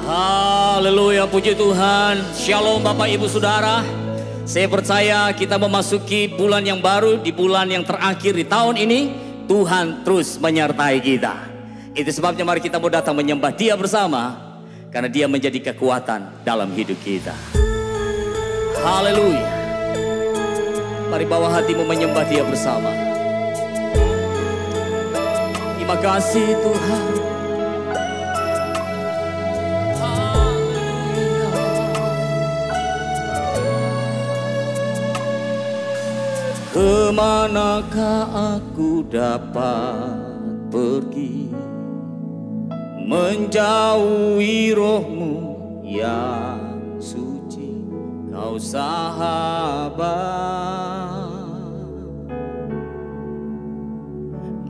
Haleluya, puji Tuhan. Shalom Bapak Ibu Saudara. Saya percaya kita memasuki bulan yang baru, di bulan yang terakhir di tahun ini. Tuhan terus menyertai kita. Itu sebabnya mari kita mau datang menyembah Dia bersama, karena Dia menjadi kekuatan dalam hidup kita. Haleluya. Mari bawa hatimu menyembah Dia bersama. Terima kasih Tuhan. Kemanakah aku dapat pergi, menjauhi roh-Mu yang suci, Kau sahabat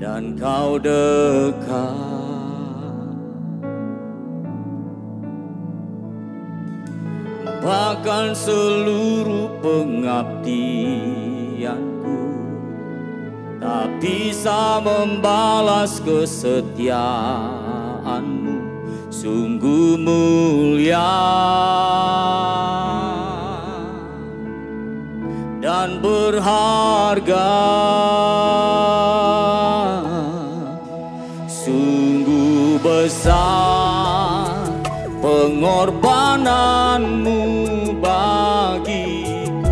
dan Kau dekat. Bahkan seluruh pengabdianku tak bisa membalas kesetiaan-Mu, sungguh mulia dan berharga. Sungguh besar pengorbanan-Mu bagiku,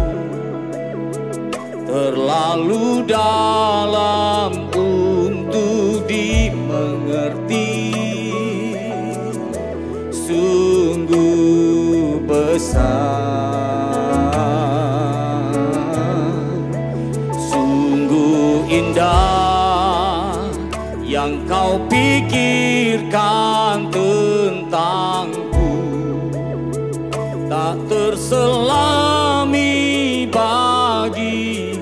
terlalu dalam untuk dimengerti. Sungguh besar, sungguh indah yang Kau pikirkan tentangku, tak terselami bagi.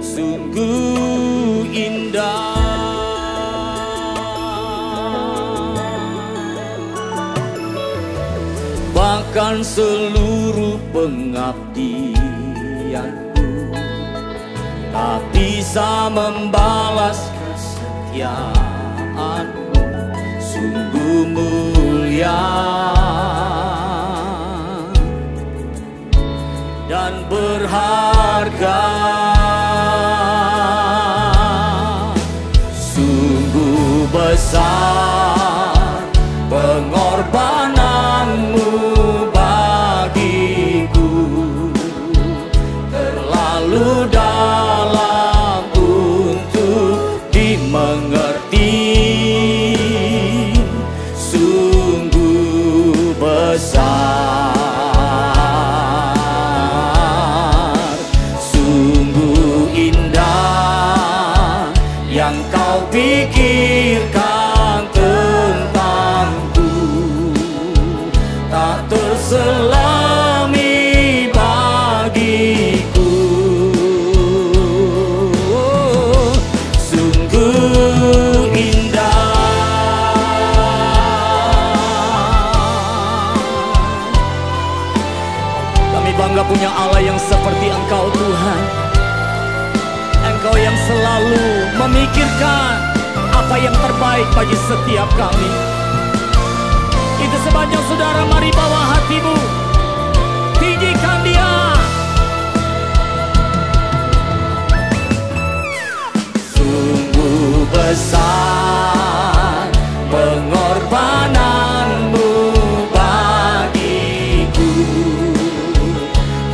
Sungguh indah. Bahkan seluruh pengabdianku tak bisa membalas kesetiaan-Mu, sungguh mulia dan berharga. Sungguh besar pengorbanan-Mu bagiku, terlalu dalam untuk dimengerti. Sungguh besar, sungguh indah yang Kau pikirkan tentangku, tak terselami bagiku. Sungguh indah. Kami bangga punya Allah yang seperti Engkau Tuhan. Engkau yang selalu memikirkan apa yang terbaik bagi setiap kami. Itu sebabnya saudara, mari bawa hatimu, tinggikan Dia. Sungguh besar pengorbanan-Mu bagiku,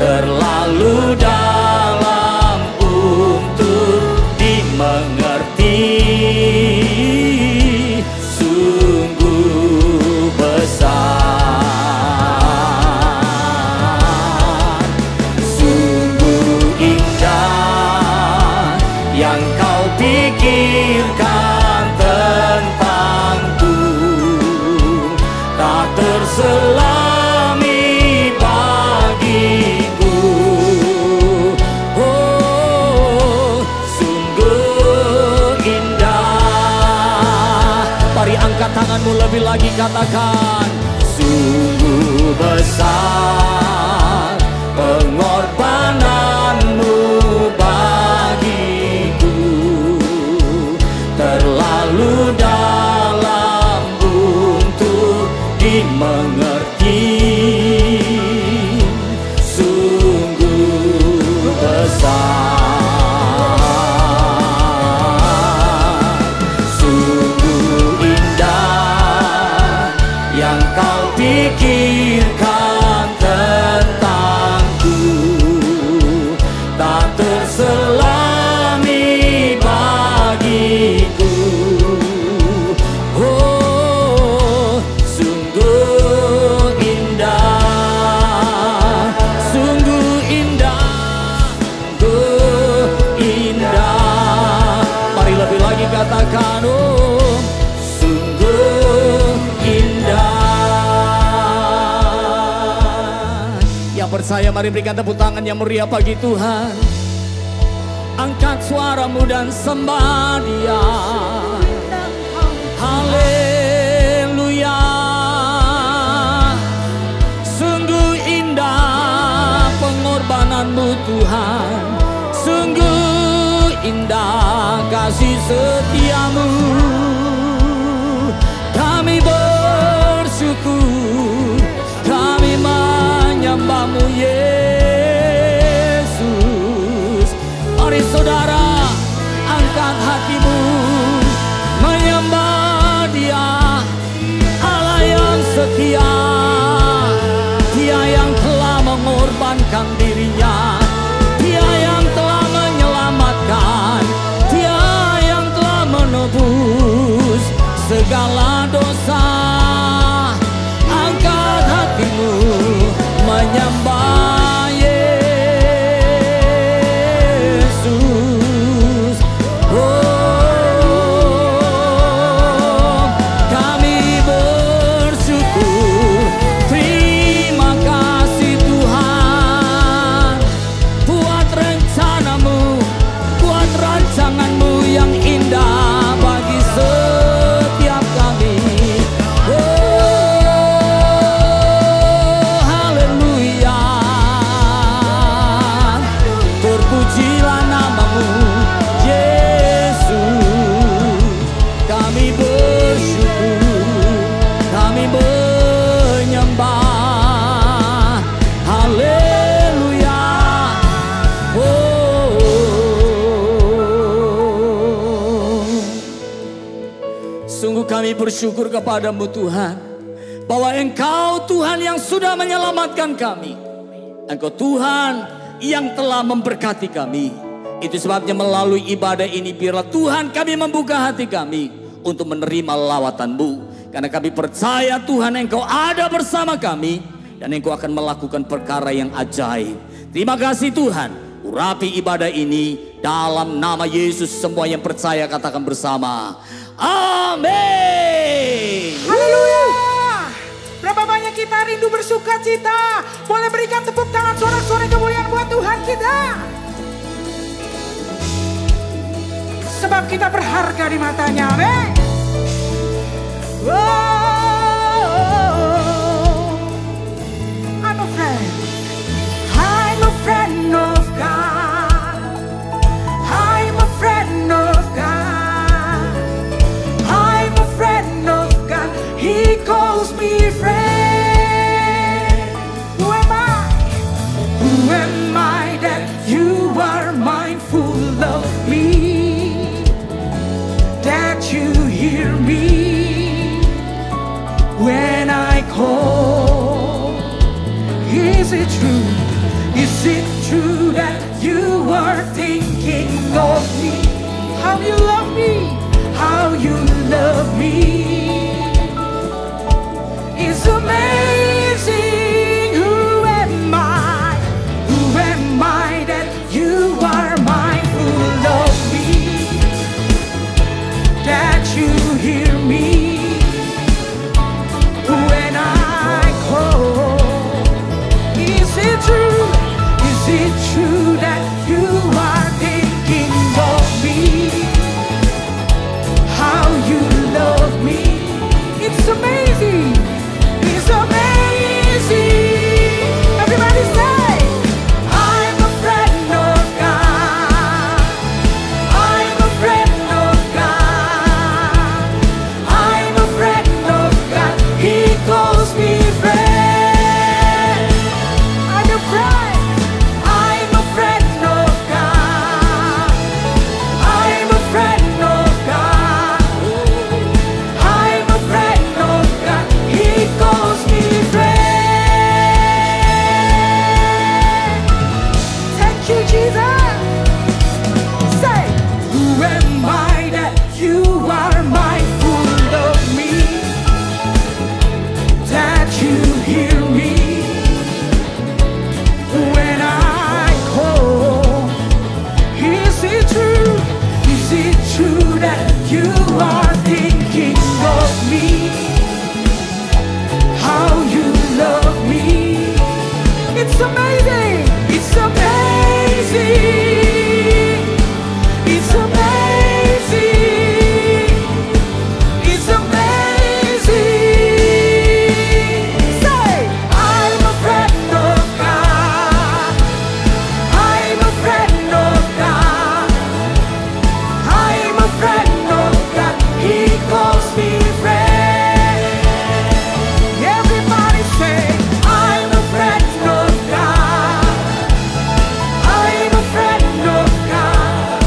terlalu dalam untuk dimengerti. Sungguh besar, sungguh indah yang Kau pikirkan tentangku, tak terselami bagiku. Oh, sungguh indah. Mari angkat tanganmu lebih lagi, katakan sungguh besar pengorbanan-Mu bagiku, terlalu dalam percaya, mari berikan tepuk tangan yang meriah bagi Tuhan. Angkat suaramu dan sembah Dia. Haleluya. Sungguh indah pengorbananmu Tuhan, sungguh indah kasih setiamu. Kami bersyukur, kami menyembahmu Yesus. Mari saudara, angkat hatimu, menyembah Dia, Allah yang setia, Dia yang telah mengorbankan dirinya, Dia yang telah menyelamatkan, Dia yang telah menebus segala dosa. Angkat hatimu, menyembah Yesus. Oh, kami bersyukur, terima kasih Tuhan. Buat rencanamu, buat rancanganmu yang indah bagi setiap kami. Oh, haleluya. Terpujilah namamu Yesus. Kami bersyukur, kami menyembah. Haleluya. Oh, sungguh kami bersyukur kepadamu Tuhan, bahwa Engkau Tuhan yang sudah menyelamatkan kami. Engkau Tuhan yang telah memberkati kami. Itu sebabnya melalui ibadah ini biarlah Tuhan kami membuka hati kami untuk menerima lawatan-Mu. Karena kami percaya Tuhan Engkau ada bersama kami dan Engkau akan melakukan perkara yang ajaib. Terima kasih Tuhan. Urapi ibadah ini dalam nama Yesus. Semua yang percaya katakan bersama, amin. Haleluya. Berapa banyak kita rindu bersuka cita. Boleh berikan tepuk tangan, sorak-sorai kemuliaan buat Tuhan kita. Sebab kita berharga di matanya. Amin. I'm a friend. I'm a friend of God. I'm a friend of God. I'm a friend of God. He calls me friend. Who am I? Who am I that you are mindful of me? That you hear me when I call. Is it true? Is it true that you are thinking of me? How you love me? How you love me? It's amazing. Who am I? Who am I that you are mindful of me? That you hear me when I call. Is it true? Is it true that you are thinking of me? How you love me? It's amazing. It's amazing. Everybody say, I'm a friend of God. I'm a friend of God. I'm a friend of God. He calls me friend. I'm a friend. I'm a friend of God. I'm a friend of God. I'm a friend of God. He calls me friend. Thank you, Jesus. Say, who am I that you are mindful of me? That you hear me when I call. Is it true? Is it true that you are thinking of me? How you love me? It's It's amazing. It's amazing. It's amazing. It's amazing. Say, I'm a friend of God. I'm a friend of God. I'm a friend of God. He calls me friend. Everybody say, I'm a friend of God. I'm a friend of God.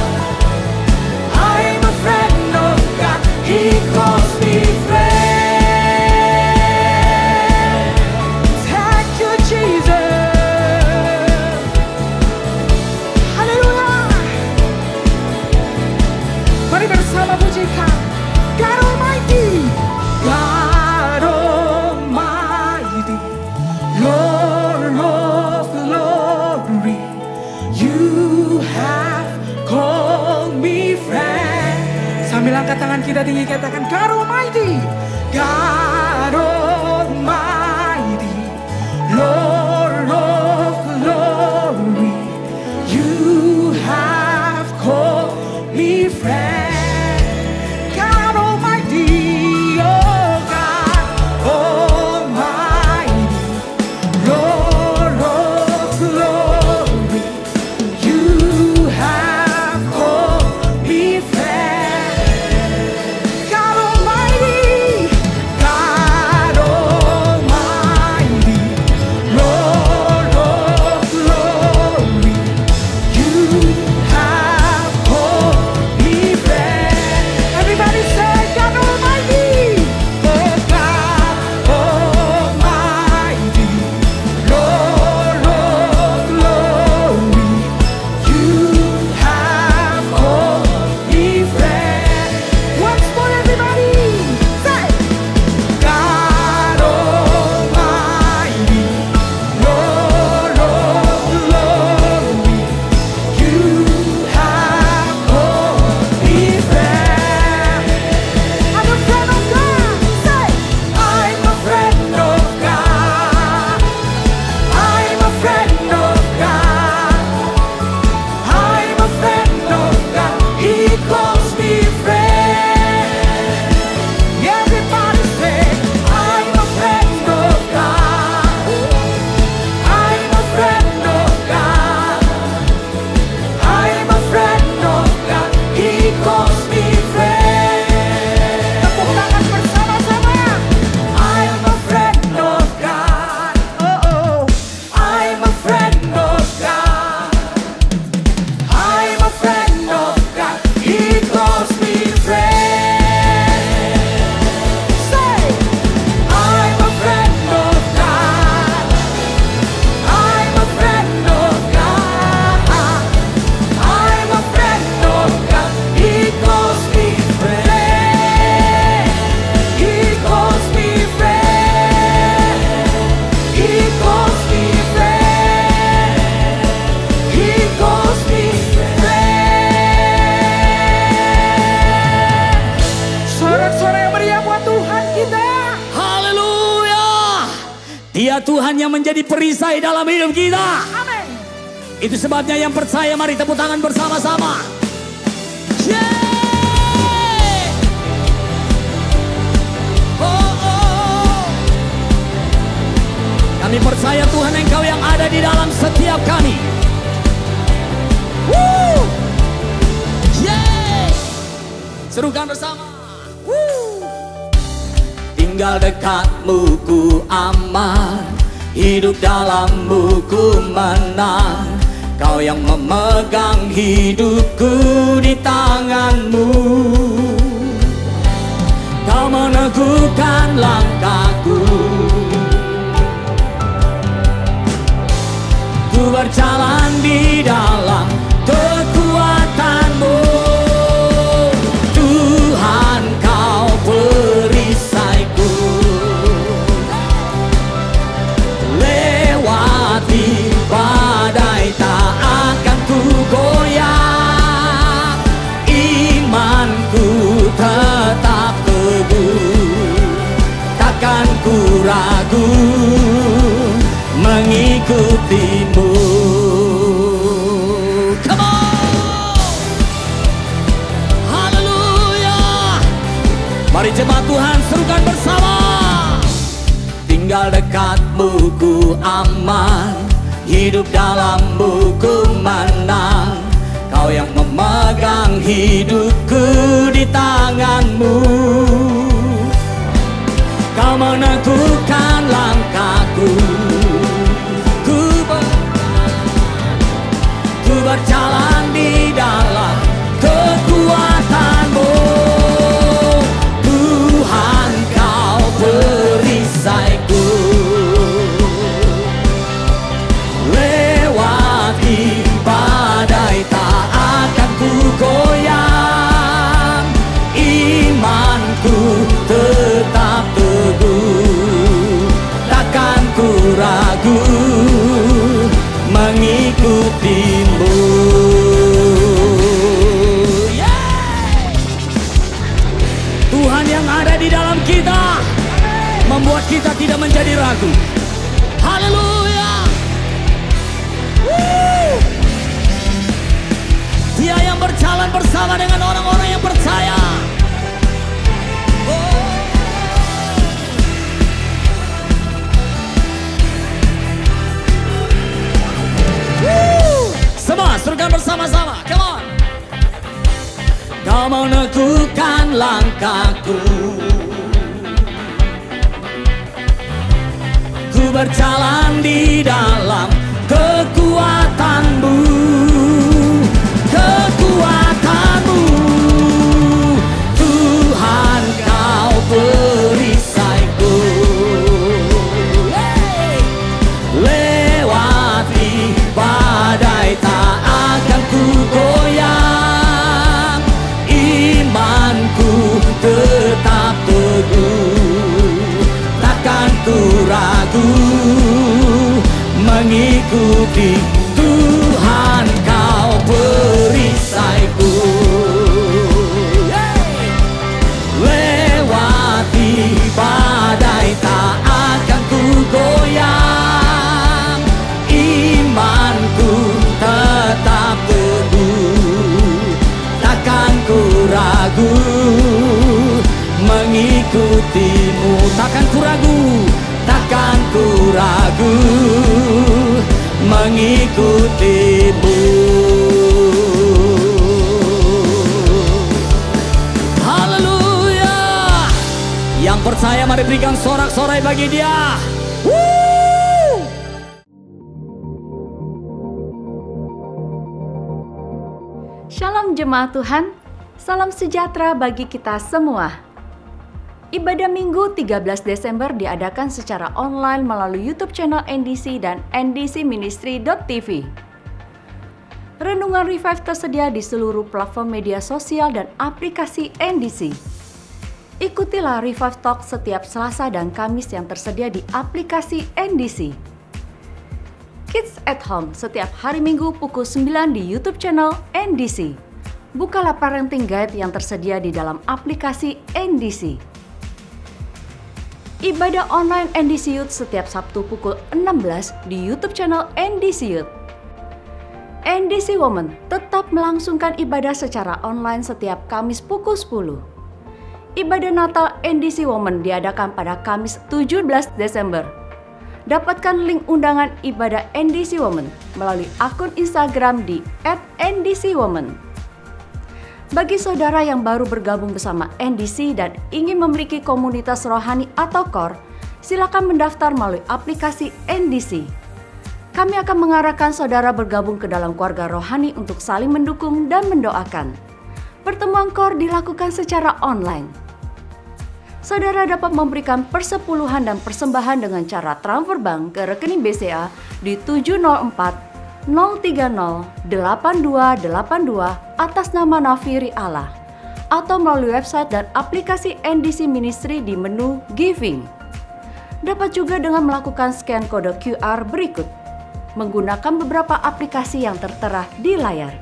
I'm a friend of God. He calls me friend. Thank you, Jesus. Haleluya. Mari bersama pujikan God Almighty. God Almighty, Lord of glory, you have called me friend. Sambil angkat tangan kita tinggi katakan God Almighty, God Almighty, Lord of glory, you have called me friend. God Almighty, oh God Almighty, Lord of glory, you have called me friend. God Almighty, God Almighty, Lord of glory, you have called me friend. Everybody say God Almighty, oh God Almighty, Lord of glory, you have called me friend. Once more, everybody, say God Almighty, Lord of glory, you have called me friend. I'm a friend of God. Say, I'm a friend of God. I'm a friend of God. I'm a friend of God. He calls me friend. Everybody say, I'm a friend of God. I'm a friend of God. I'm a friend of God. He calls me friend. Tepuk tangan bersama-sama. I'm a friend of God. Oh, oh. I'm a friend of God. I'm a friend of God. He calls me friend. Say, I'm a friend of God. I'm a friend of God. I'm a friend of God. He calls me friend. He calls me friend. He calls me friend. He calls me friend. Sorak-sorai yang meriah buat Tuhan kita. Haleluya. Dia Tuhan yang menjadi perisai dalam hidup kita. Amin. Itu sebabnya yang percaya mari tepuk tangan bersama-sama. Yeay. Oh, oh. Kami percaya Tuhan Engkau yang ada di dalam setiap kami. Woo. Yeay. Serukan bersama. Woo. Tinggal dekatmu ku aman, hidup dalammu ku menang. Kau yang memegang hidupku di tanganmu. Kau meneguhkan langkahku. Ku berjalan di dalam kekuatanmu. Tuhan kau perisaiku. Lewati badai tak akan ku goyah. Imanku tetap teguh, takkan ku ragu. mengikutimu. Come on, haleluya. Mari jemaat Tuhan serukan bersama. Tinggal dekatmu ku aman, hidup dalammu ku menang. Kau yang memegang hidupku di tanganmu. Kau meneguhkan langkahku. Ku berjalan di dalam kekuatan-Mu. Tuhan, Kau perisaiku. Lewati badai tak akan ku goyang. Imanku tetap teguh, takkan ku ragu mengikutimu. Tuhan yang ada di dalam kita membuat kita tidak menjadi ragu. Haleluya. Dia yang berjalan bersama dengan orang-orang yang percaya. Semua serukan bersama-sama. Come on. Kau meneguhkan langkahku. Ku berjalan di dalam kekuatan-Mu. Kekuatan-Mu. Tuhan, Kau perisaiku. Lewati badai tak akan ku goyang. Imanku tetap teguh, takkan ku ragu mengikuti. Tuhan, Kau perisaiku. Lewati badai tak akan ku goyang. Imanku tetap teguh, takkan ku ragu mengikutimu. Takkan ku ragu, takkan ku ragu mengikutimu. Haleluya. Yang percaya mari berikan sorak-sorai bagi Dia. Shalom jemaat Tuhan, salam sejahtera bagi kita semua. Ibadah Minggu 13 Desember diadakan secara online melalui YouTube channel NDC dan ndcministry.tv. Renungan Revive tersedia di seluruh platform media sosial dan aplikasi NDC. Ikutilah Revive Talk setiap Selasa dan Kamis yang tersedia di aplikasi NDC. Kids at Home setiap hari Minggu pukul 9 di YouTube channel NDC. Bukalah parenting guide yang tersedia di dalam aplikasi NDC. Ibadah online NDC Youth setiap Sabtu pukul 16 di YouTube channel NDC Youth. NDC Women tetap melangsungkan ibadah secara online setiap Kamis pukul 10. Ibadah Natal NDC Women diadakan pada Kamis 17 Desember. Dapatkan link undangan ibadah NDC Women melalui akun Instagram di @ndcwomen. Bagi saudara yang baru bergabung bersama NDC dan ingin memiliki komunitas rohani atau core, silakan mendaftar melalui aplikasi NDC. Kami akan mengarahkan saudara bergabung ke dalam keluarga rohani untuk saling mendukung dan mendoakan. Pertemuan core dilakukan secara online. Saudara dapat memberikan persepuluhan dan persembahan dengan cara transfer bank ke rekening BCA di 704 030 8282 atas nama Nafiri Allah atau melalui website dan aplikasi NDC Ministry di menu Giving. Dapat juga dengan melakukan scan kode QR berikut menggunakan beberapa aplikasi yang tertera di layar.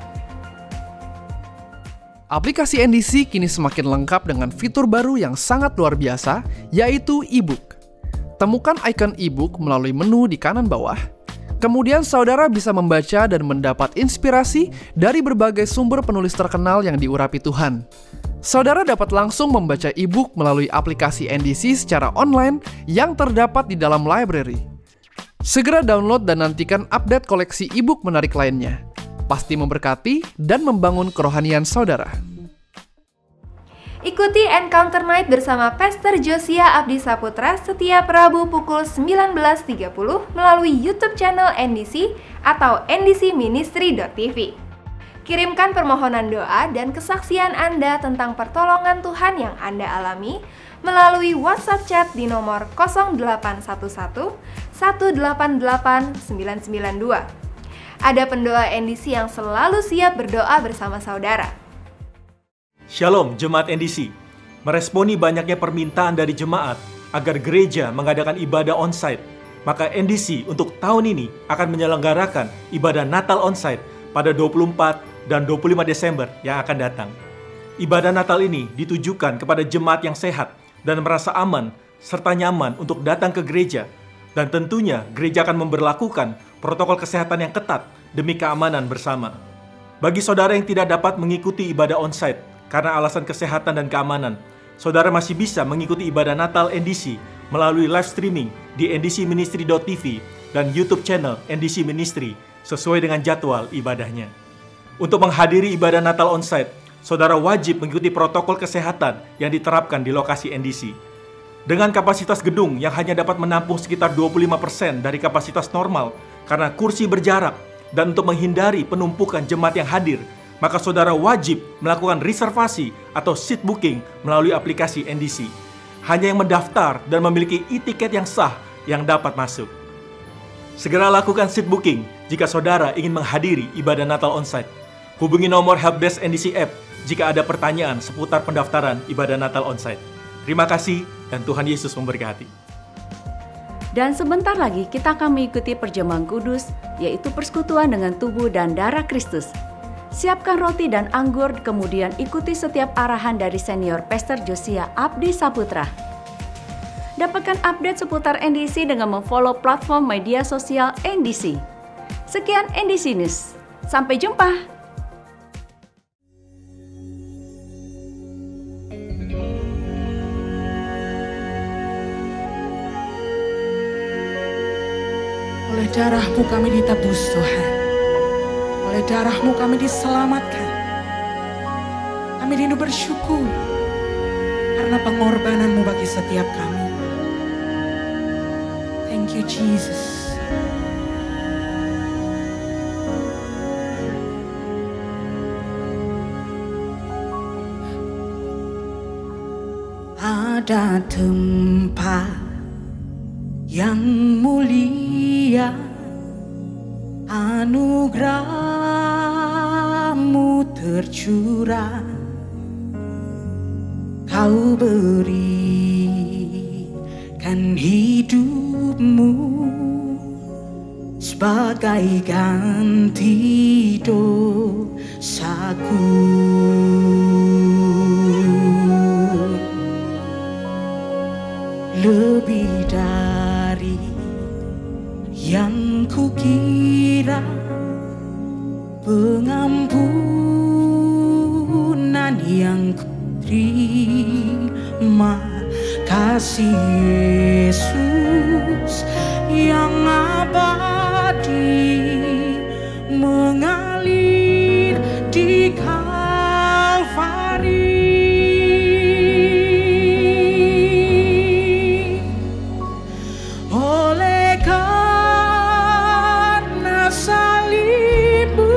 Aplikasi NDC kini semakin lengkap dengan fitur baru yang sangat luar biasa, yaitu e-book. Temukan icon e-book melalui menu di kanan bawah. Kemudian saudara bisa membaca dan mendapat inspirasi dari berbagai sumber penulis terkenal yang diurapi Tuhan. Saudara dapat langsung membaca e-book melalui aplikasi NDC secara online yang terdapat di dalam library. Segera download dan nantikan update koleksi e-book menarik lainnya. Pasti memberkati dan membangun kerohanian saudara. Ikuti Encounter Night bersama Pastor Josia Abdi Saputra setiap Rabu pukul 19.30 melalui YouTube channel NDC atau ndcministry.tv. Kirimkan permohonan doa dan kesaksian Anda tentang pertolongan Tuhan yang Anda alami melalui WhatsApp chat di nomor 0811 188 992. Ada pendoa NDC yang selalu siap berdoa bersama saudara. Shalom Jemaat NDC. Meresponi banyaknya permintaan dari jemaat agar gereja mengadakan ibadah onsite, maka NDC untuk tahun ini akan menyelenggarakan ibadah Natal onsite pada 24 dan 25 Desember yang akan datang. Ibadah Natal ini ditujukan kepada jemaat yang sehat dan merasa aman serta nyaman untuk datang ke gereja, dan tentunya gereja akan memberlakukan protokol kesehatan yang ketat demi keamanan bersama. Bagi saudara yang tidak dapat mengikuti ibadah onsite karena alasan kesehatan dan keamanan, saudara masih bisa mengikuti ibadah Natal NDC melalui live streaming di ndcministry.tv dan YouTube channel NDC Ministry sesuai dengan jadwal ibadahnya. Untuk menghadiri ibadah Natal onsite, saudara wajib mengikuti protokol kesehatan yang diterapkan di lokasi NDC. Dengan kapasitas gedung yang hanya dapat menampung sekitar 25% dari kapasitas normal karena kursi berjarak, dan untuk menghindari penumpukan jemaat yang hadir, maka saudara wajib melakukan reservasi atau seat booking melalui aplikasi NDC. Hanya yang mendaftar dan memiliki e-tiket yang sah yang dapat masuk. Segera lakukan seat booking jika saudara ingin menghadiri ibadah Natal onsite. Hubungi nomor Helpdesk NDC App jika ada pertanyaan seputar pendaftaran ibadah Natal onsite. Terima kasih dan Tuhan Yesus memberkati. Dan sebentar lagi kita akan mengikuti perjamuan kudus, yaitu persekutuan dengan tubuh dan darah Kristus. Siapkan roti dan anggur, kemudian ikuti setiap arahan dari senior Pastor Josia Abdi Saputra. Dapatkan update seputar NDC dengan memfollow platform media sosial NDC. Sekian NDC News. Sampai jumpa. Oleh darah-Mu kami ditebus Tuhan. Oleh darah-Mu kami diselamatkan. Kami rindu bersyukur karena pengorbanan-Mu bagi setiap kami. Thank you Jesus. Ada tempat yang mulia, anugerah-Mu tercurah, Kau berikan hidup-Mu sebagai ganti dosaku. Lebih dari yang kukira, pengampunan yang kuterima, kasih Yesus yang abadi mengalir di Kalvari. Oleh karena salib-Mu,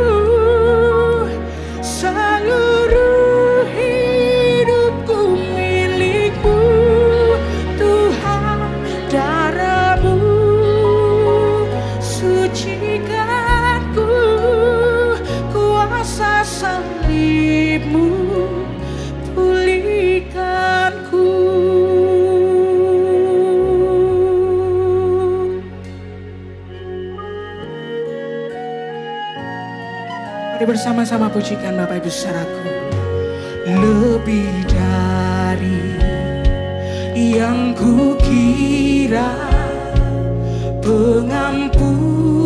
seluruh hidupku milik-Mu, Tuhan. Darah-Mu sucikanku, kuasa salib-Mu pulihkanku. Mari bersama-sama pujikan Bapak Ibu saudaraku. Lebih dari yang kukira, pengampunan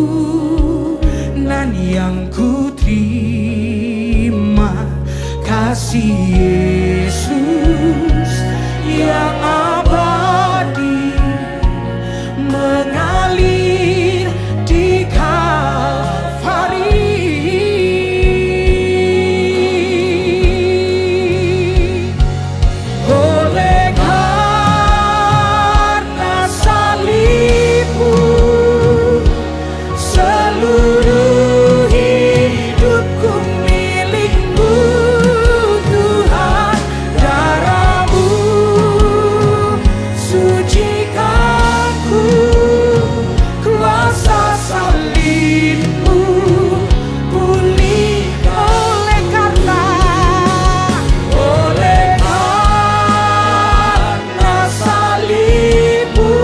yang ku terima, kasih Yesus yang abadi mengalir di Kalvari. Oleh karena salibmu, seluruh hidupku milikmu Tuhan. Darahmu sucikanku, kuasa salibmu pulih. Oleh karena salibmu,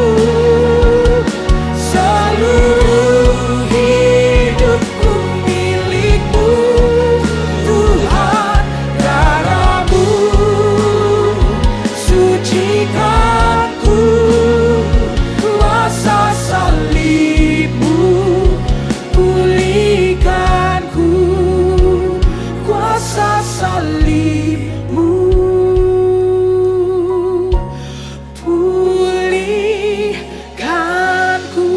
seluruh hidupku milikmu Tuhan. Darahmu sucikanku, kuasa salibmu pulihkanku, kuasa salibmu pulihkanku.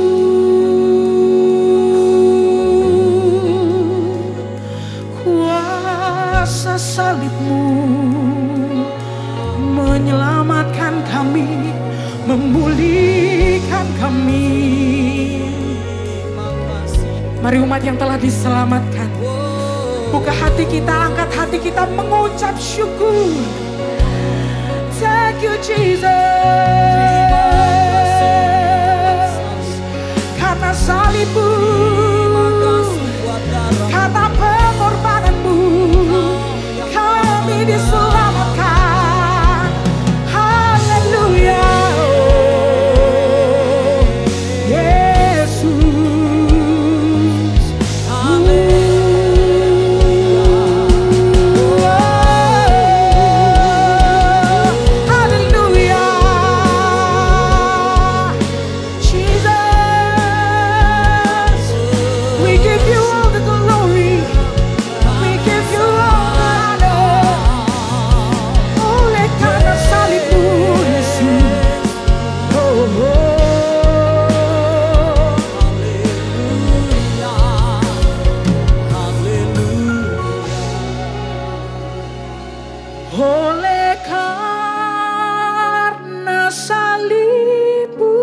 Kuasa salibmu menyelamatkan kami, memulihkan kami. Mari umat yang telah diselamatkan, buka hati kita, angkat hati kita, mengucap syukur. Thank you Jesus, karena salibmu, karena pengorbananmu, kami diselamatkan. Haleluya, Yesus. Haleluya, Jesus. We give you all the glory, we give you all the honor. Oleh karena salibmu Yesus, oh, oleh karena salibmu,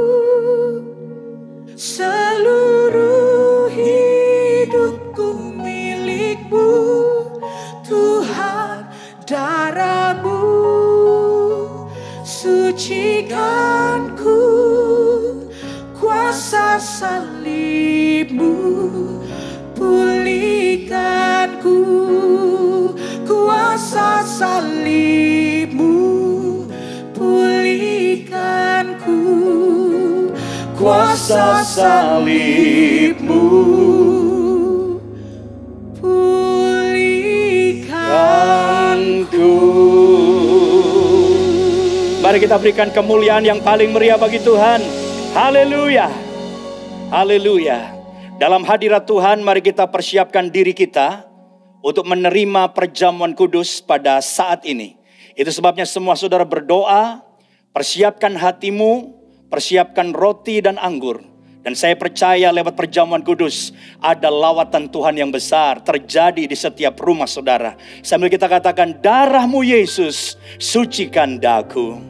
seluruh hidupku milikmu Tuhan. Darahmu sucikanku, kuasa salibmu pulihkanku, kuasa salibmu pulihkanku, kuasa salibmu pulihkanku. Mari kita berikan kemuliaan yang paling meriah bagi Tuhan. Haleluya, haleluya. Dalam hadirat Tuhan, mari kita persiapkan diri kita untuk menerima perjamuan kudus pada saat ini. Itu sebabnya semua saudara berdoa, persiapkan hatimu, persiapkan roti dan anggur. Dan saya percaya lewat perjamuan kudus ada lawatan Tuhan yang besar terjadi di setiap rumah saudara. Sambil kita katakan, darahmu Yesus sucikan daku.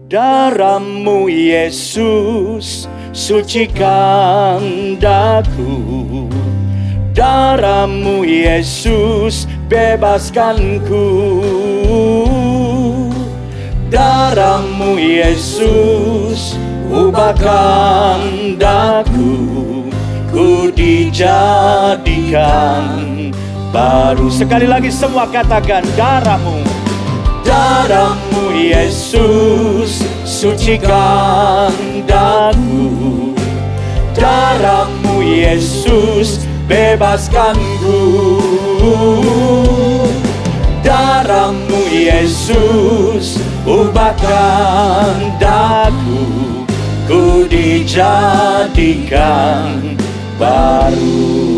Darahmu Yesus sucikan daku. Darahmu Yesus bebaskanku. Darahmu Yesus ubahkan daku. Ku dijadikan baru. Sekali lagi semua katakan, darahmu. Darahmu Yesus sucikan daku. Darahmu Yesus bebaskanku. Darahmu Yesus ubahkan daku. Ku dijadikan dijadikan baru.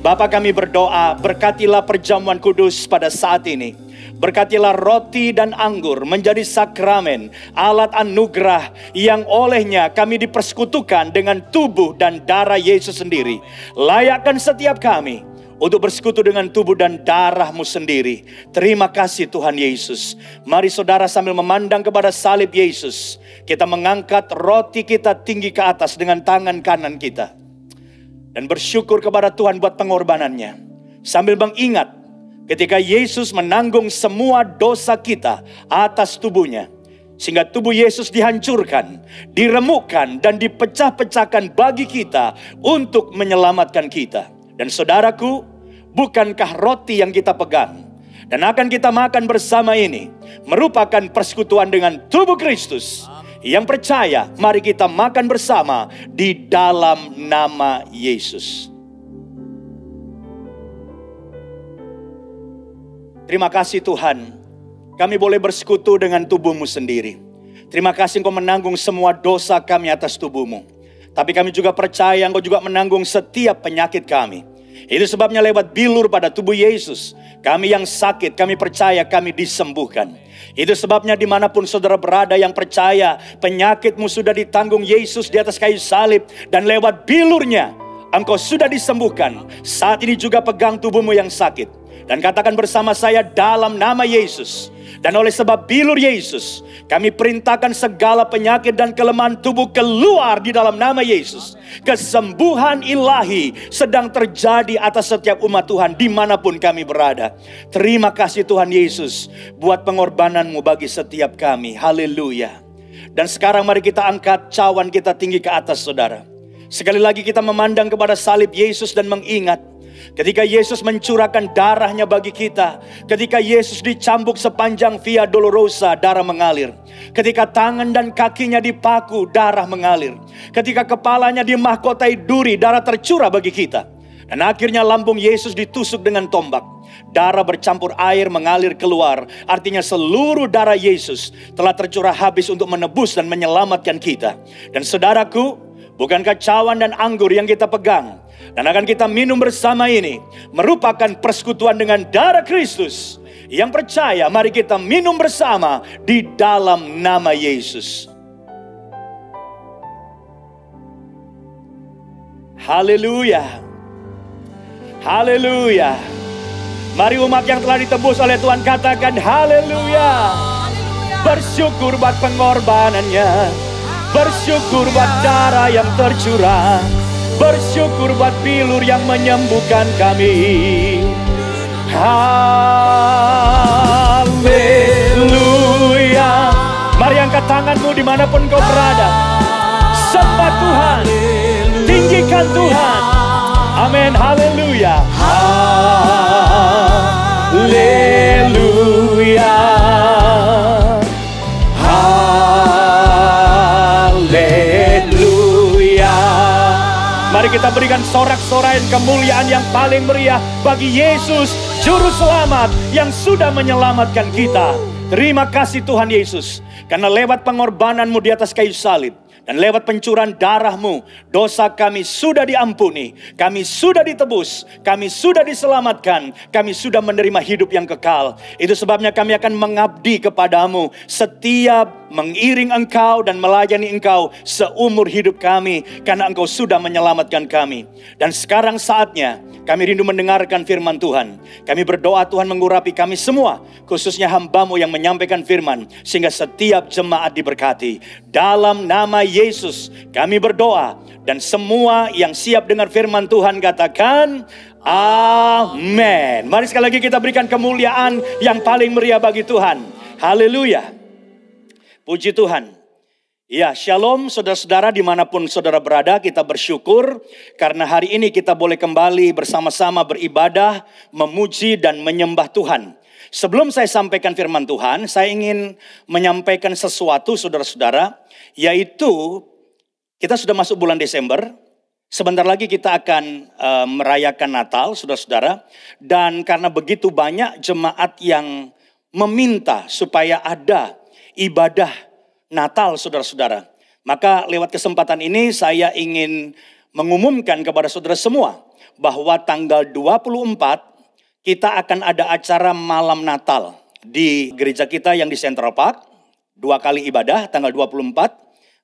Bapa, kami berdoa, berkatilah perjamuan kudus pada saat ini. Berkatilah roti dan anggur menjadi sakramen, alat anugerah yang olehnya kami dipersekutukan dengan tubuh dan darah Yesus sendiri. Layakkan setiap kami untuk bersekutu dengan tubuh dan darah-Mu sendiri. Terima kasih Tuhan Yesus. Mari saudara sambil memandang kepada salib Yesus, kita mengangkat roti kita tinggi ke atas dengan tangan kanan kita. Dan bersyukur kepada Tuhan buat pengorbanannya. Sambil mengingat ketika Yesus menanggung semua dosa kita atas tubuhnya. Sehingga tubuh Yesus dihancurkan, diremukkan dan dipecah-pecahkan bagi kita untuk menyelamatkan kita. Dan saudaraku, bukankah roti yang kita pegang dan akan kita makan bersama ini merupakan persekutuan dengan tubuh Kristus? Yang percaya, mari kita makan bersama di dalam nama Yesus. Terima kasih Tuhan, kami boleh bersekutu dengan tubuh-Mu sendiri. Terima kasih Engkau menanggung semua dosa kami atas tubuh-Mu. Tapi kami juga percaya Engkau juga menanggung setiap penyakit kami. Itu sebabnya lewat bilur pada tubuh Yesus, kami yang sakit, kami percaya kami disembuhkan. Itu sebabnya dimanapun saudara berada yang percaya penyakitmu sudah ditanggung Yesus di atas kayu salib. Dan lewat bilurnya engkau sudah disembuhkan. Saat ini juga pegang tubuhmu yang sakit dan katakan bersama saya, dalam nama Yesus. Dan oleh sebab bilur Yesus, kami perintahkan segala penyakit dan kelemahan tubuh keluar di dalam nama Yesus. Kesembuhan ilahi sedang terjadi atas setiap umat Tuhan dimanapun kami berada. Terima kasih Tuhan Yesus buat pengorbanan-Mu bagi setiap kami. Haleluya. Dan sekarang mari kita angkat cawan kita tinggi ke atas saudara. Sekali lagi kita memandang kepada salib Yesus dan mengingat ketika Yesus mencurahkan darahnya bagi kita. Ketika Yesus dicambuk sepanjang Via Dolorosa, darah mengalir. Ketika tangan dan kakinya dipaku, darah mengalir. Ketika kepalanya dimahkotai duri, darah tercurah bagi kita. Dan akhirnya lambung Yesus ditusuk dengan tombak. Darah bercampur air mengalir keluar. Artinya seluruh darah Yesus telah tercurah habis untuk menebus dan menyelamatkan kita. Dan saudaraku, bukankah cawan dan anggur yang kita pegang dan akan kita minum bersama ini merupakan persekutuan dengan darah Kristus? Yang percaya, mari kita minum bersama di dalam nama Yesus. Haleluya. Haleluya. Mari umat yang telah ditebus oleh Tuhan katakan haleluya. Bersyukur buat pengorbanannya. Bersyukur buat darah yang tercurah. Bersyukur buat bilur yang menyembuhkan kami. Haleluya. Mari angkat tanganmu dimanapun kau berada. Sembah Tuhan, tinggikan Tuhan. Amin, haleluya. Haleluya. Mari kita berikan sorak-sorai kemuliaan yang paling meriah bagi Yesus, Juru Selamat yang sudah menyelamatkan kita. Terima kasih Tuhan Yesus, karena lewat pengorbanan-Mu di atas kayu salib dan lewat pencurahan darah-Mu, dosa kami sudah diampuni, kami sudah ditebus, kami sudah diselamatkan, kami sudah menerima hidup yang kekal. Itu sebabnya kami akan mengabdi kepadamu, setiap mengiring Engkau dan melayani Engkau seumur hidup kami, karena Engkau sudah menyelamatkan kami. Dan sekarang saatnya kami rindu mendengarkan firman Tuhan. Kami berdoa Tuhan mengurapi kami semua, khususnya hamba-Mu yang menyampaikan firman, sehingga setiap jemaat diberkati. Dalam nama Yesus kami berdoa, dan semua yang siap dengar firman Tuhan katakan amin. Mari sekali lagi kita berikan kemuliaan yang paling meriah bagi Tuhan. Haleluya. Puji Tuhan. Ya, shalom saudara-saudara dimanapun saudara berada, kita bersyukur karena hari ini kita boleh kembali bersama-sama beribadah, memuji dan menyembah Tuhan. Sebelum saya sampaikan firman Tuhan, saya ingin menyampaikan sesuatu saudara-saudara, yaitu kita sudah masuk bulan Desember. Sebentar lagi kita akan merayakan Natal saudara-saudara. Dan karena begitu banyak jemaat yang meminta supaya ada ibadah Natal saudara-saudara, Maka lewat kesempatan ini saya ingin mengumumkan kepada saudara semua bahwa tanggal 24 kita akan ada acara malam Natal di gereja kita yang di Central Park. 2 kali ibadah, tanggal 24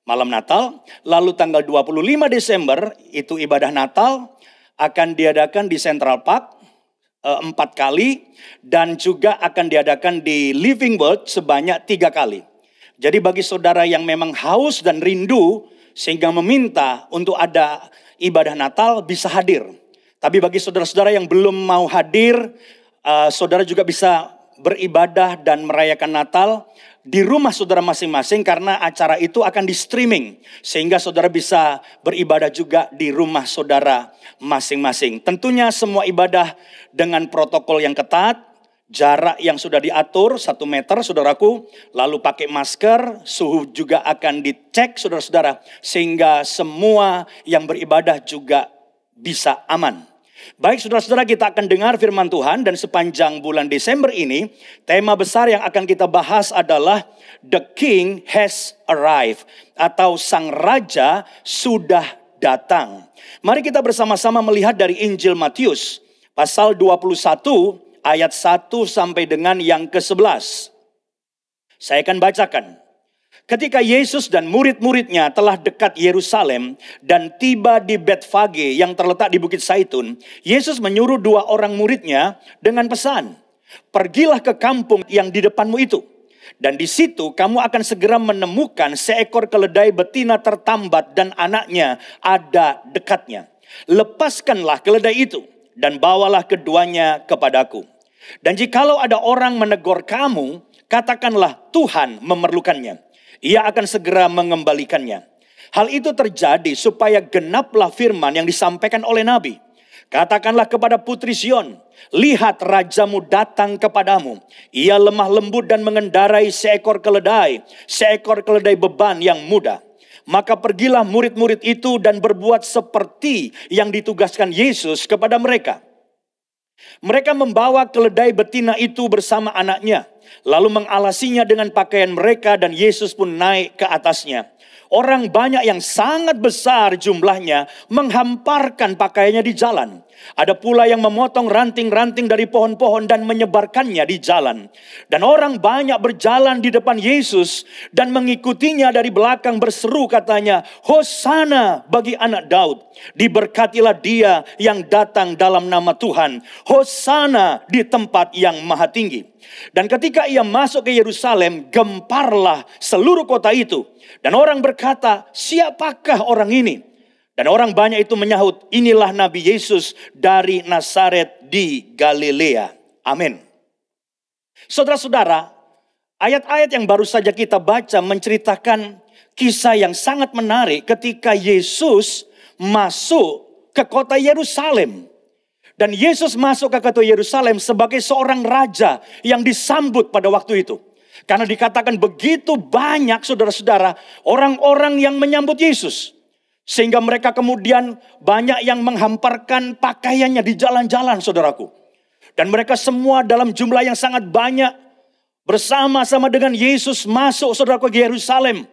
malam Natal. Lalu tanggal 25 Desember itu ibadah Natal akan diadakan di Central Park 4 kali. Dan juga akan diadakan di Living Word sebanyak 3 kali. Jadi bagi saudara yang memang haus dan rindu sehingga meminta untuk ada ibadah Natal bisa hadir. Tapi bagi saudara-saudara yang belum mau hadir, saudara juga bisa beribadah dan merayakan Natal di rumah saudara masing-masing karena acara itu akan di streaming. Sehingga saudara bisa beribadah juga di rumah saudara masing-masing. Tentunya semua ibadah dengan protokol yang ketat, jarak yang sudah diatur 1 meter saudaraku, lalu pakai masker, suhu juga akan dicek saudara-saudara. Sehingga semua yang beribadah juga bisa aman. Baik saudara-saudara, kita akan dengar firman Tuhan dan sepanjang bulan Desember ini tema besar yang akan kita bahas adalah The King Has Arrived atau Sang Raja Sudah Datang. Mari kita bersama-sama melihat dari Injil Matius pasal 21 ayat 1 sampai dengan yang ke-11. Saya akan bacakan. Ketika Yesus dan murid-muridnya telah dekat Yerusalem dan tiba di Betfage yang terletak di Bukit Zaitun, Yesus menyuruh 2 orang muridnya dengan pesan, "Pergilah ke kampung yang di depanmu itu, dan di situ kamu akan segera menemukan seekor keledai betina tertambat dan anaknya ada dekatnya. Lepaskanlah keledai itu dan bawalah keduanya kepadaku. Dan jikalau ada orang menegur kamu, katakanlah Tuhan memerlukannya. Ia akan segera mengembalikannya. Hal itu terjadi supaya genaplah firman yang disampaikan oleh Nabi. Katakanlah kepada putri Sion, lihat rajamu datang kepadamu. Ia lemah lembut dan mengendarai seekor keledai beban yang muda. Maka pergilah murid-murid itu dan berbuat seperti yang ditugaskan Yesus kepada mereka. Mereka membawa keledai betina itu bersama anaknya, lalu mengalasinya dengan pakaian mereka dan Yesus pun naik ke atasnya. Orang banyak yang sangat besar jumlahnya menghamparkan pakaiannya di jalan. Ada pula yang memotong ranting-ranting dari pohon-pohon dan menyebarkannya di jalan. Dan orang banyak berjalan di depan Yesus dan mengikutinya dari belakang berseru katanya, "Hosana bagi anak Daud. Diberkatilah dia yang datang dalam nama Tuhan. Hosana di tempat yang maha tinggi." Dan ketika ia masuk ke Yerusalem, gemparlah seluruh kota itu. Dan orang berkata, "Siapakah orang ini?" Dan orang banyak itu menyahut, "Inilah Nabi Yesus dari Nazaret di Galilea." Amin. Saudara-saudara, ayat-ayat yang baru saja kita baca menceritakan kisah yang sangat menarik ketika Yesus masuk ke kota Yerusalem. Dan Yesus masuk ke kota Yerusalem sebagai seorang raja yang disambut pada waktu itu. Karena dikatakan begitu banyak saudara-saudara orang-orang yang menyambut Yesus. Sehingga mereka kemudian banyak yang menghamparkan pakaiannya di jalan-jalan saudaraku. Dan mereka semua dalam jumlah yang sangat banyak bersama-sama dengan Yesus masuk saudaraku ke Yerusalem.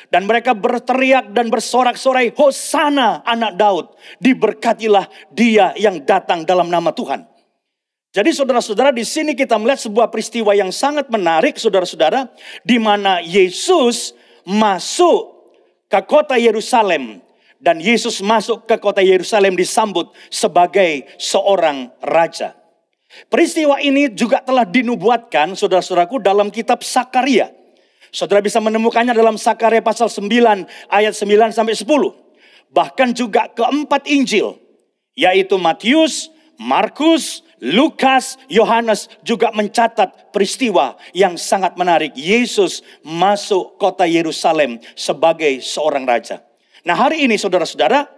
Dan mereka berteriak dan bersorak-sorai, "Hosana anak Daud, diberkatilah dia yang datang dalam nama Tuhan." Jadi saudara-saudara, di sini kita melihat sebuah peristiwa yang sangat menarik saudara-saudara, di mana Yesus masuk ke kota Yerusalem. Dan Yesus masuk ke kota Yerusalem disambut sebagai seorang raja. Peristiwa ini juga telah dinubuatkan saudara-saudaraku dalam kitab Sakaria. Saudara bisa menemukannya dalam Sakaria pasal 9 ayat 9 sampai 10. Bahkan juga keempat Injil, yaitu Matius, Markus, Lukas, Yohanes juga mencatat peristiwa yang sangat menarik. Yesus masuk kota Yerusalem sebagai seorang raja. Nah, hari ini saudara-saudara,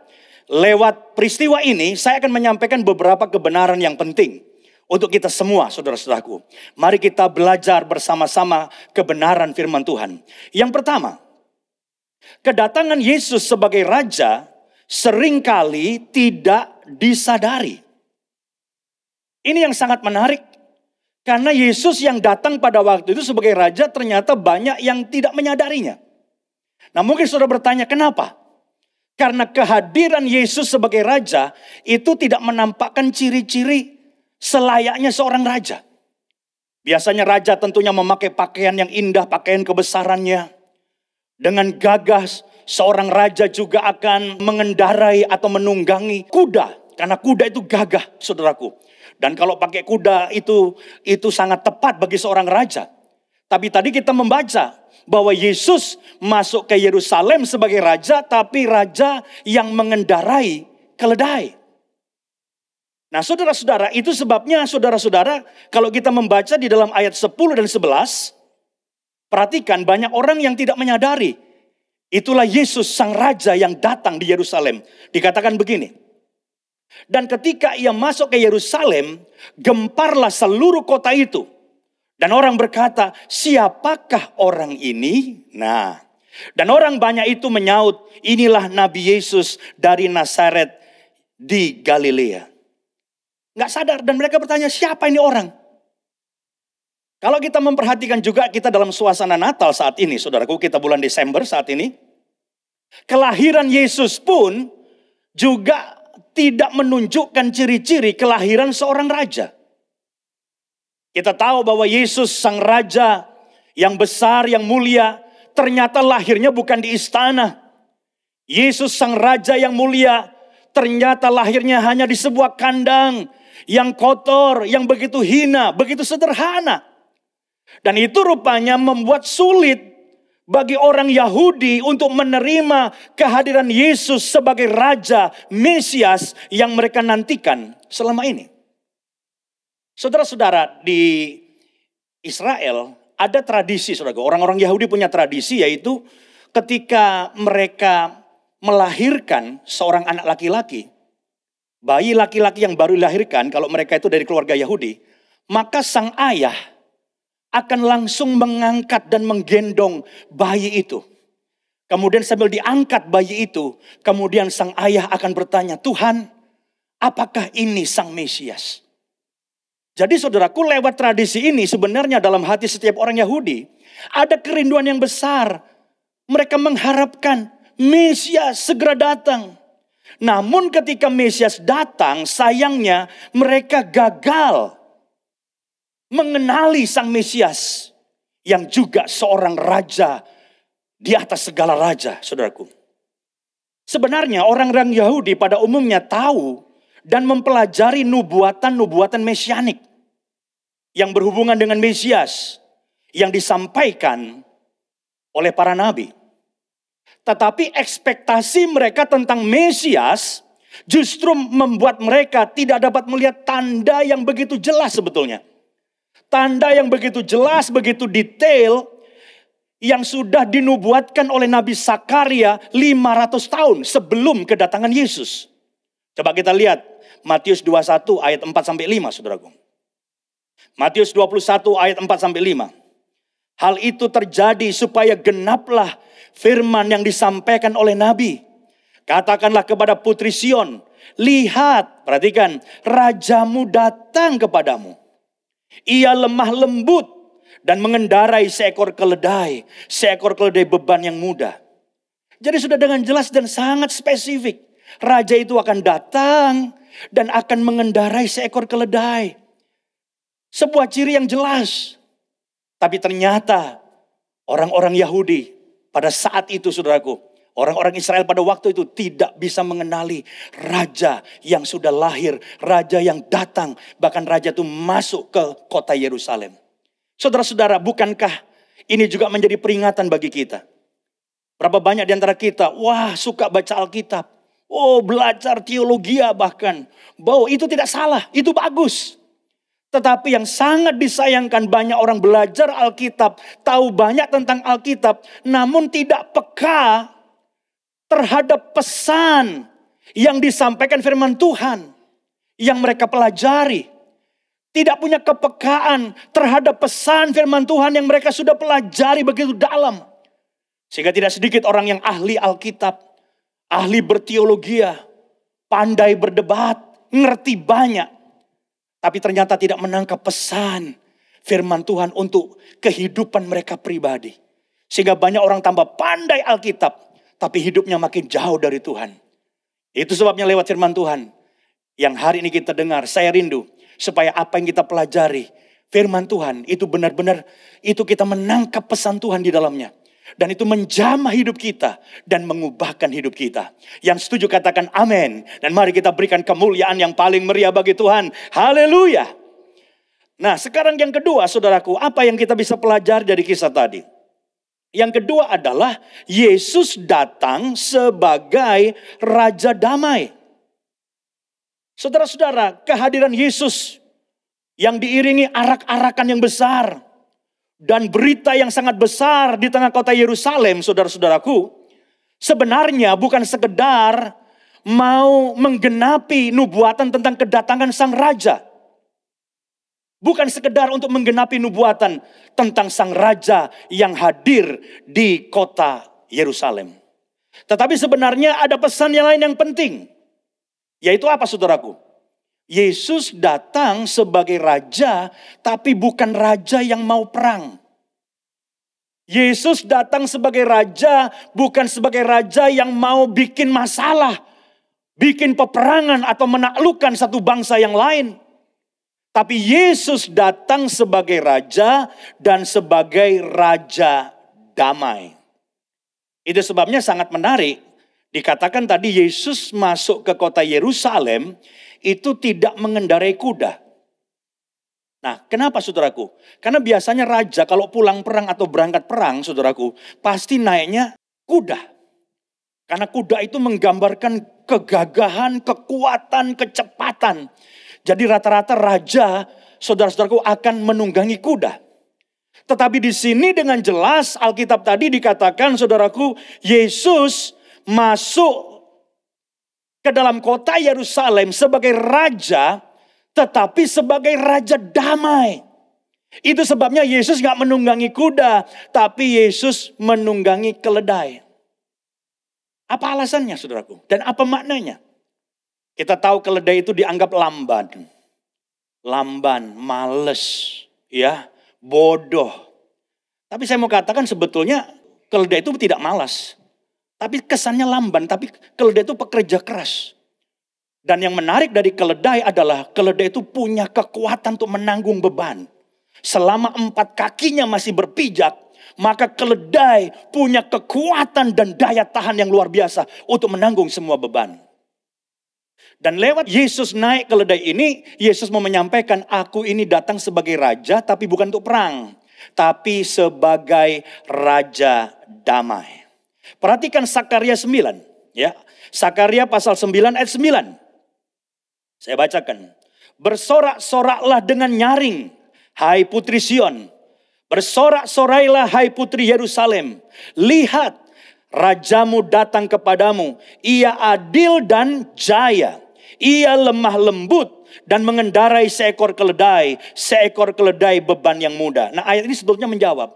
lewat peristiwa ini saya akan menyampaikan beberapa kebenaran yang penting untuk kita semua saudara-saudaraku. Mari kita belajar bersama-sama kebenaran firman Tuhan. Yang pertama, kedatangan Yesus sebagai raja seringkali tidak disadari. Ini yang sangat menarik. Karena Yesus yang datang pada waktu itu sebagai raja ternyata banyak yang tidak menyadarinya. Nah mungkin saudara bertanya kenapa? Karena kehadiran Yesus sebagai raja itu tidak menampakkan ciri-ciri selayaknya seorang raja. Biasanya raja tentunya memakai pakaian yang indah, pakaian kebesarannya. Dengan gagah seorang raja juga akan mengendarai atau menunggangi kuda. Karena kuda itu gagah, saudaraku. Dan kalau pakai kuda itu sangat tepat bagi seorang raja. Tapi tadi kita membaca bahwa Yesus masuk ke Yerusalem sebagai raja, tapi raja yang mengendarai keledai. Nah saudara-saudara, itu sebabnya saudara-saudara, kalau kita membaca di dalam ayat 10 dan 11, perhatikan banyak orang yang tidak menyadari. Itulah Yesus sang raja yang datang di Yerusalem. Dikatakan begini. Dan ketika ia masuk ke Yerusalem, gemparlah seluruh kota itu. Dan orang berkata, siapakah orang ini? Nah, dan orang banyak itu menyaut, inilah Nabi Yesus dari Nazaret di Galilea. Nggak sadar dan mereka bertanya, siapa ini orang? Kalau kita memperhatikan juga kita dalam suasana Natal saat ini, saudaraku, kita bulan Desember saat ini. Kelahiran Yesus pun juga tidak menunjukkan ciri-ciri kelahiran seorang raja. Kita tahu bahwa Yesus sang raja yang besar, yang mulia, ternyata lahirnya bukan di istana. Yesus sang raja yang mulia, ternyata lahirnya hanya di sebuah kandang yang kotor, yang begitu hina, begitu sederhana. Dan itu rupanya membuat sulit bagi orang Yahudi untuk menerima kehadiran Yesus sebagai raja, Mesias yang mereka nantikan selama ini. Saudara-saudara, di Israel ada tradisi, saudara. Orang-orang Yahudi punya tradisi, yaitu ketika mereka melahirkan seorang anak laki-laki, bayi laki-laki yang baru dilahirkan, kalau mereka itu dari keluarga Yahudi, maka sang ayah akan langsung mengangkat dan menggendong bayi itu. Kemudian sambil diangkat bayi itu, kemudian sang ayah akan bertanya, Tuhan, apakah ini sang Mesias? Jadi saudaraku, lewat tradisi ini sebenarnya dalam hati setiap orang Yahudi ada kerinduan yang besar. Mereka mengharapkan Mesias segera datang. Namun ketika Mesias datang, sayangnya mereka gagal mengenali sang Mesias yang juga seorang raja di atas segala raja, saudaraku. Sebenarnya orang-orang Yahudi pada umumnya tahu dan mempelajari nubuatan-nubuatan mesianik yang berhubungan dengan Mesias yang disampaikan oleh para nabi. Tetapi ekspektasi mereka tentang Mesias justru membuat mereka tidak dapat melihat tanda yang begitu jelas sebetulnya. Tanda yang begitu jelas, begitu detail yang sudah dinubuatkan oleh Nabi Zakaria 500 tahun sebelum kedatangan Yesus. Coba kita lihat Matius 21 ayat 4-5, saudaraku. Matius 21 ayat 4-5. Hal itu terjadi supaya genaplah firman yang disampaikan oleh Nabi. Katakanlah kepada putri Sion, lihat, perhatikan, rajamu datang kepadamu. Ia lemah lembut dan mengendarai seekor keledai beban yang mudah. Jadi sudah dengan jelas dan sangat spesifik. Raja itu akan datang dan akan mengendarai seekor keledai. Sebuah ciri yang jelas. Tapi ternyata orang-orang Yahudi pada saat itu, saudaraku, orang-orang Israel pada waktu itu tidak bisa mengenali raja yang sudah lahir, raja yang datang, bahkan raja itu masuk ke kota Yerusalem. Saudara-saudara, bukankah ini juga menjadi peringatan bagi kita? Berapa banyak di antara kita, wah suka baca Alkitab. Oh, belajar teologi bahkan. Bahwa itu tidak salah, itu bagus. Tetapi yang sangat disayangkan, banyak orang belajar Alkitab, tahu banyak tentang Alkitab, namun tidak peka terhadap pesan yang disampaikan firman Tuhan yang mereka pelajari. Tidak punya kepekaan terhadap pesan firman Tuhan yang mereka sudah pelajari begitu dalam. Sehingga tidak sedikit orang yang ahli Alkitab, ahli berteologi, pandai berdebat, ngerti banyak. Tapi ternyata tidak menangkap pesan firman Tuhan untuk kehidupan mereka pribadi. Sehingga banyak orang tambah pandai Alkitab, tapi hidupnya makin jauh dari Tuhan. Itu sebabnya lewat firman Tuhan yang hari ini kita dengar, saya rindu supaya apa yang kita pelajari, firman Tuhan itu benar-benar itu kita menangkap pesan Tuhan di dalamnya. Dan itu menjamah hidup kita dan mengubahkan hidup kita. Yang setuju katakan amin. Dan mari kita berikan kemuliaan yang paling meriah bagi Tuhan. Haleluya. Nah, sekarang yang kedua, saudaraku, apa yang kita bisa pelajari dari kisah tadi? Yang kedua adalah Yesus datang sebagai Raja Damai. Saudara-saudara, kehadiran Yesus yang diiringi arak-arakan yang besar dan berita yang sangat besar di tengah kota Yerusalem, saudara-saudaraku, sebenarnya bukan sekedar mau menggenapi nubuatan tentang kedatangan sang raja. Bukan sekedar untuk menggenapi nubuatan tentang sang raja yang hadir di kota Yerusalem. Tetapi sebenarnya ada pesan yang lain yang penting. Yaitu apa, saudaraku? Yesus datang sebagai raja, tapi bukan raja yang mau perang. Yesus datang sebagai raja, bukan sebagai raja yang mau bikin masalah, bikin peperangan atau menaklukkan satu bangsa yang lain. Tapi Yesus datang sebagai raja dan sebagai raja damai. Itu sebabnya sangat menarik. Dikatakan tadi Yesus masuk ke kota Yerusalem itu tidak mengendarai kuda. Nah, kenapa saudaraku? Karena biasanya raja kalau pulang perang atau berangkat perang, saudaraku, pasti naiknya kuda. Karena kuda itu menggambarkan kegagahan, kekuatan, kecepatan. Jadi rata-rata raja, saudara-saudaraku, akan menunggangi kuda. Tetapi di sini dengan jelas Alkitab tadi dikatakan, saudaraku, Yesus masuk ke dalam kota Yerusalem sebagai raja, tetapi sebagai raja damai. Itu sebabnya Yesus gak menunggangi kuda, tapi Yesus menunggangi keledai. Apa alasannya, saudaraku? Dan apa maknanya? Kita tahu keledai itu dianggap lamban. Lamban, males, ya, bodoh. Tapi saya mau katakan sebetulnya keledai itu tidak malas. Tapi kesannya lamban, tapi keledai itu pekerja keras. Dan yang menarik dari keledai adalah keledai itu punya kekuatan untuk menanggung beban. Selama 4 kakinya masih berpijak, maka keledai punya kekuatan dan daya tahan yang luar biasa untuk menanggung semua beban. Dan lewat Yesus naik keledai ini, Yesus mau menyampaikan, aku ini datang sebagai raja tapi bukan untuk perang. Tapi sebagai raja damai. Perhatikan Sakaria 9. Ya, Sakaria pasal 9 ayat 9. Saya bacakan. Bersorak-soraklah dengan nyaring, hai putri Sion. Bersorak-sorailah hai putri Yerusalem. Lihat, rajamu datang kepadamu. Ia adil dan jaya. Ia lemah lembut dan mengendarai seekor keledai beban yang mudah. Nah, ayat ini sebetulnya menjawab.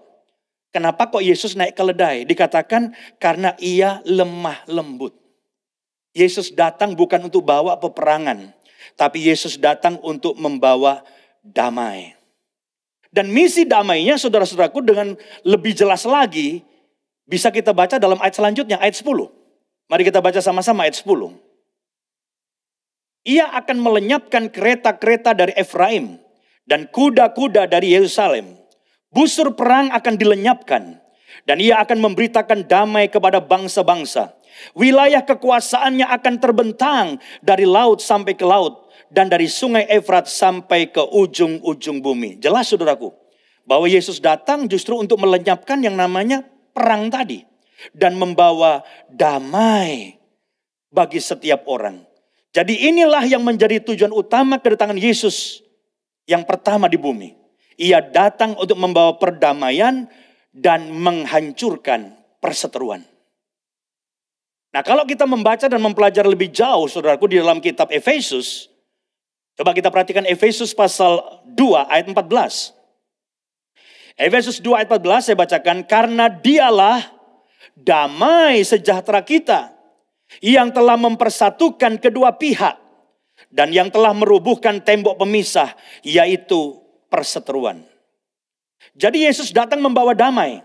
Kenapa kok Yesus naik keledai? Dikatakan karena ia lemah lembut. Yesus datang bukan untuk bawa peperangan, tapi Yesus datang untuk membawa damai. Dan misi damainya, saudara-saudaraku, dengan lebih jelas lagi bisa kita baca dalam ayat selanjutnya, ayat 10. Mari kita baca sama-sama ayat 10. Ia akan melenyapkan kereta-kereta dari Efraim dan kuda-kuda dari Yerusalem. Busur perang akan dilenyapkan dan ia akan memberitakan damai kepada bangsa-bangsa. Wilayah kekuasaannya akan terbentang dari laut sampai ke laut dan dari sungai Efrat sampai ke ujung-ujung bumi. Jelas, saudaraku, bahwa Yesus datang justru untuk melenyapkan yang namanya perang tadi dan membawa damai bagi setiap orang. Jadi inilah yang menjadi tujuan utama kedatangan Yesus yang pertama di bumi. Ia datang untuk membawa perdamaian dan menghancurkan perseteruan. Nah, kalau kita membaca dan mempelajari lebih jauh, saudaraku, di dalam kitab Efesus, coba kita perhatikan Efesus pasal 2 ayat 14. Efesus 2 ayat 14 saya bacakan, karena dialah damai sejahtera kita, yang telah mempersatukan kedua pihak dan yang telah merubuhkan tembok pemisah, yaitu perseteruan. Jadi Yesus datang membawa damai.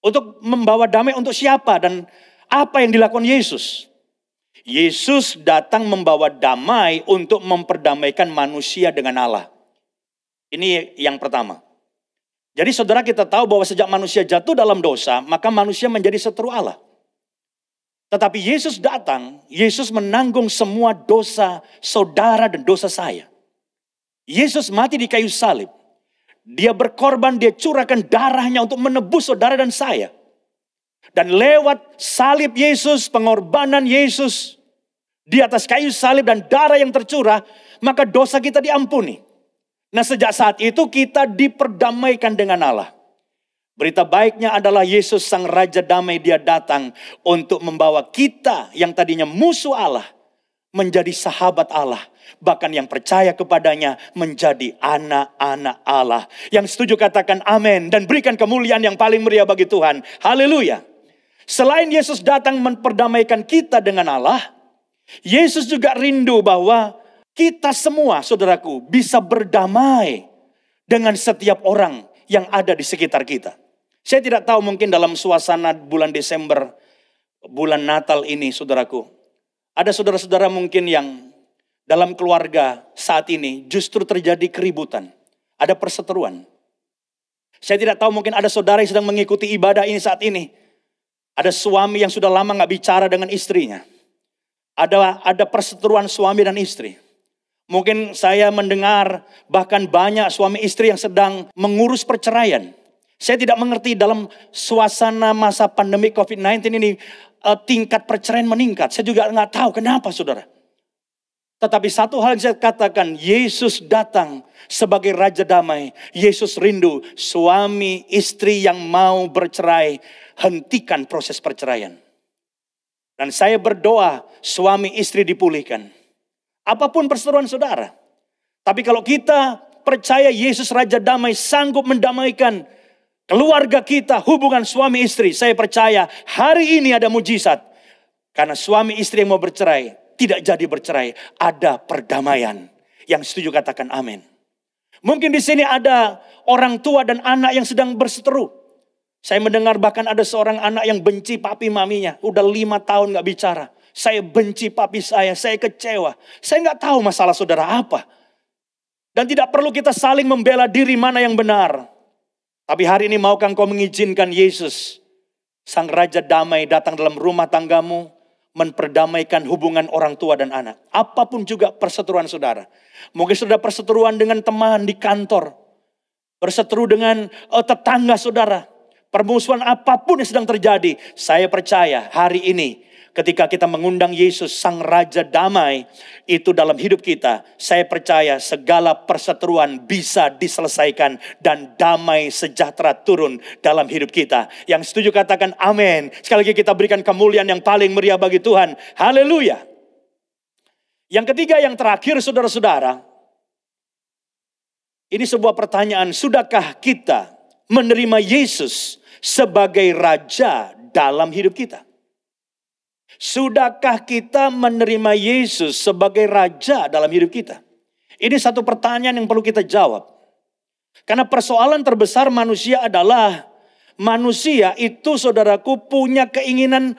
Untuk membawa damai untuk siapa dan apa yang dilakukan Yesus? Yesus datang membawa damai untuk memperdamaikan manusia dengan Allah. Ini yang pertama. Jadi saudara, kita tahu bahwa sejak manusia jatuh dalam dosa, maka manusia menjadi seteru Allah. Tetapi Yesus datang, Yesus menanggung semua dosa saudara dan dosa saya. Yesus mati di kayu salib. Dia berkorban, dia curahkan darahnya untuk menebus saudara dan saya. Dan lewat salib Yesus, pengorbanan Yesus di atas kayu salib dan darah yang tercurah, maka dosa kita diampuni. Nah, sejak saat itu kita diperdamaikan dengan Allah. Berita baiknya adalah Yesus sang Raja Damai, dia datang untuk membawa kita yang tadinya musuh Allah menjadi sahabat Allah. Bahkan yang percaya kepadanya menjadi anak-anak Allah. Yang setuju katakan amin dan berikan kemuliaan yang paling meriah bagi Tuhan. Haleluya. Selain Yesus datang memperdamaikan kita dengan Allah, Yesus juga rindu bahwa kita semua, saudaraku, bisa berdamai dengan setiap orang yang ada di sekitar kita. Saya tidak tahu, mungkin dalam suasana bulan Desember, bulan Natal ini, saudaraku, ada saudara-saudara mungkin yang dalam keluarga saat ini justru terjadi keributan, ada perseteruan. Saya tidak tahu, mungkin ada saudara yang sedang mengikuti ibadah ini saat ini. Ada suami yang sudah lama gak bicara dengan istrinya. Ada perseteruan suami dan istri. Mungkin saya mendengar bahkan banyak suami istri yang sedang mengurus perceraian. Saya tidak mengerti dalam suasana masa pandemi COVID-19 ini tingkat perceraian meningkat. Saya juga gak tahu kenapa, saudara. Tetapi satu hal yang saya katakan, Yesus datang sebagai Raja Damai. Yesus rindu suami istri yang mau bercerai, hentikan proses perceraian. Dan saya berdoa suami istri dipulihkan. Apapun perseteruan saudara. Tapi kalau kita percaya Yesus Raja Damai sanggup mendamaikan keluarga kita, hubungan suami istri, saya percaya hari ini ada mujizat. Karena suami istri yang mau bercerai tidak jadi bercerai, ada perdamaian. Yang setuju katakan amin. Mungkin di sini ada orang tua dan anak yang sedang berseteru. Saya mendengar bahkan ada seorang anak yang benci papi maminya. Udah 5 tahun gak bicara. Saya benci papi saya kecewa. Saya gak tahu masalah saudara apa. Dan tidak perlu kita saling membela diri mana yang benar. Tapi hari ini maukah engkau mengizinkan Yesus, Sang Raja Damai, datang dalam rumah tanggamu, memperdamaikan hubungan orang tua dan anak. Apapun juga perseteruan saudara. Mungkin saudara perseteruan dengan teman di kantor. Berseteru dengan tetangga saudara. Permusuhan apapun yang sedang terjadi. Saya percaya hari ini ketika kita mengundang Yesus Sang Raja Damai itu dalam hidup kita. Saya percaya segala perseteruan bisa diselesaikan dan damai sejahtera turun dalam hidup kita. Yang setuju katakan amin. Sekali lagi kita berikan kemuliaan yang paling meriah bagi Tuhan. Haleluya. Yang ketiga, yang terakhir saudara-saudara. Ini sebuah pertanyaan. Sudahkah kita menerima Yesus sebagai Raja dalam hidup kita? Sudahkah kita menerima Yesus sebagai Raja dalam hidup kita? Ini satu pertanyaan yang perlu kita jawab. Karena persoalan terbesar manusia adalah manusia itu, saudaraku, punya keinginan